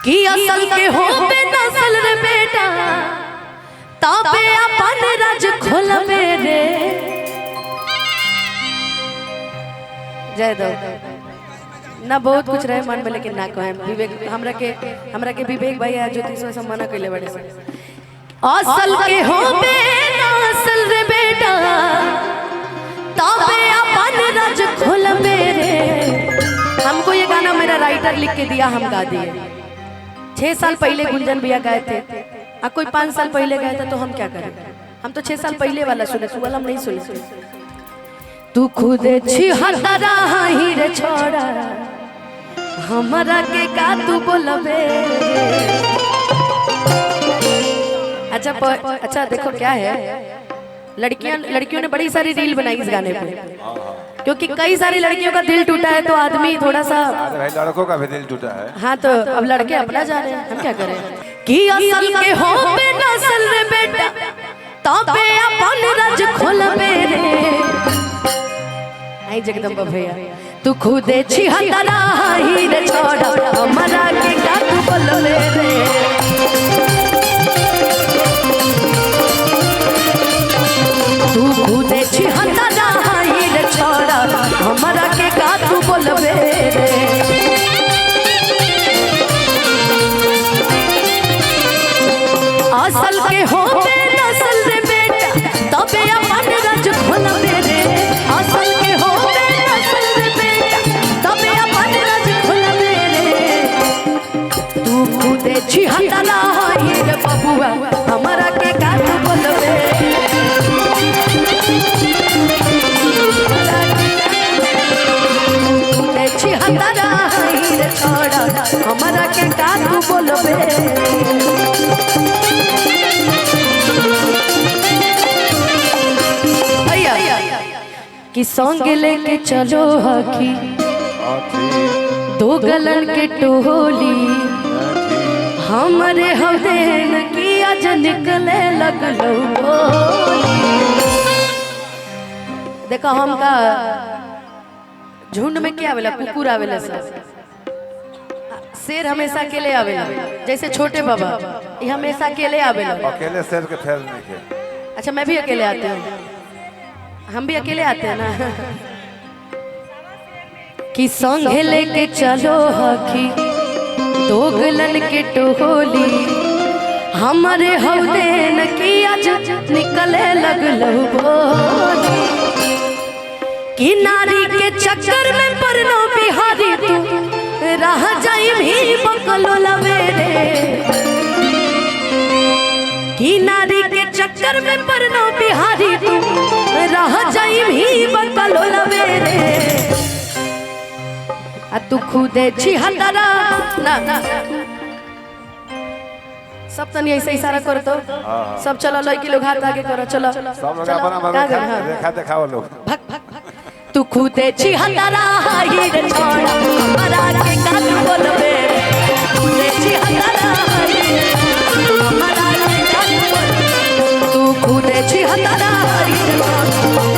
कि असल के हो बे नसल रे बेटा ताबे अपन राज खोलबे रे। जय दो ना बहुत कुछ रहे मन में लेकिन ना कहे विवेक हमरा के विवेक भाई आ ज्योतिष में सब मना कइले बड़े से। असल के हो बे नसल रे बेटा ताबे अपन राज खोलबे रे। हमको ये गाना मेरा राइटर लिख के दिया, हम गा दिए। 6 साल पहले गुंजन भैया गाए थे, कोई 5 साल पहले गाए थे, तो हम क्या करें? हम तो 6 साल पहले वाला सुने, तू वाला हम नहीं सुने। तू खुद छिहत्तरा ही रे छोड़ा हमरा के का तू बोलबे। अच्छा देखो क्या है, लड़कियों ने बड़ी सारी रील बनाई इस गाने पे, क्योंकि कई सारी लड़कियों का दिल टूटा है तो आदमी थोड़ा सा, लड़कों का भी दिल टूटा है। हाँ तो अब लड़के अपना जा रहे हैं, हम क्या करें? कि असल के हो बे नसल रे बेटा ताबे अपन राज खोलबे रे। आई जगदम्बा भैया तू खुदे छिहत्तरा ही रे छोड़ा हमरा के का तू बोलबे रे। तू खुदे छिहत्तरा ही रे छोड़ा हमरा के का तू बोलबे रे। असल के हो बे नसल रे बेटा तबे अपन राज खोलबे रे। असल के हो बे नसल रे बेटा तबे अपन राज खोलबे रे। तू खुदे छिहत्तरा ही रे बबुआ हमरा के का तू बोलबे। खुदे छिहत्तरा ही रे छोड़ा हमरा के का तू बोलबे। कि संग लेके चलो हकी दो गलन के टोली हमरे हवेन की आज निकले लगलो बोली। देखो हम का झुंड में क्या आवेला, कुकुर आवेला सब, शेर हमेशा अकेले आवेला, जैसे छोटे बाबा ये हमेशा अकेले आवेला। अकेले शेर के फैल नहीं के। अच्छा मैं भी अकेले आती हूँ, हम भी अकेले आते हैं ना। कि संग लेके चलो हकी दो गलन के टोली हमारे हौदेन की आज निकले लगलो बोली। कि नारी के चक्कर में परनो बिहारी तू रह जाई भी बकलो लवे रे। कि नारी के चक्कर में परनो बिहारी तू रह जाई भी बकलो लवे रे। आ तू खुदे छिहत्तरा ना सब तनी ऐसे इशारा करो तो सब चलो लड़की लोग हाथ आगे करो, चलो सब लोग अपना रेखा दिखाओ लोग। तू खुदे छिहत्तरा ही रे छोड़ा हमरा के का तू बोलबे। खुदे छिहत्तरा हमरा के का तू बोलबे। तू खुदे छिहत्तरा ही रे छोड़ा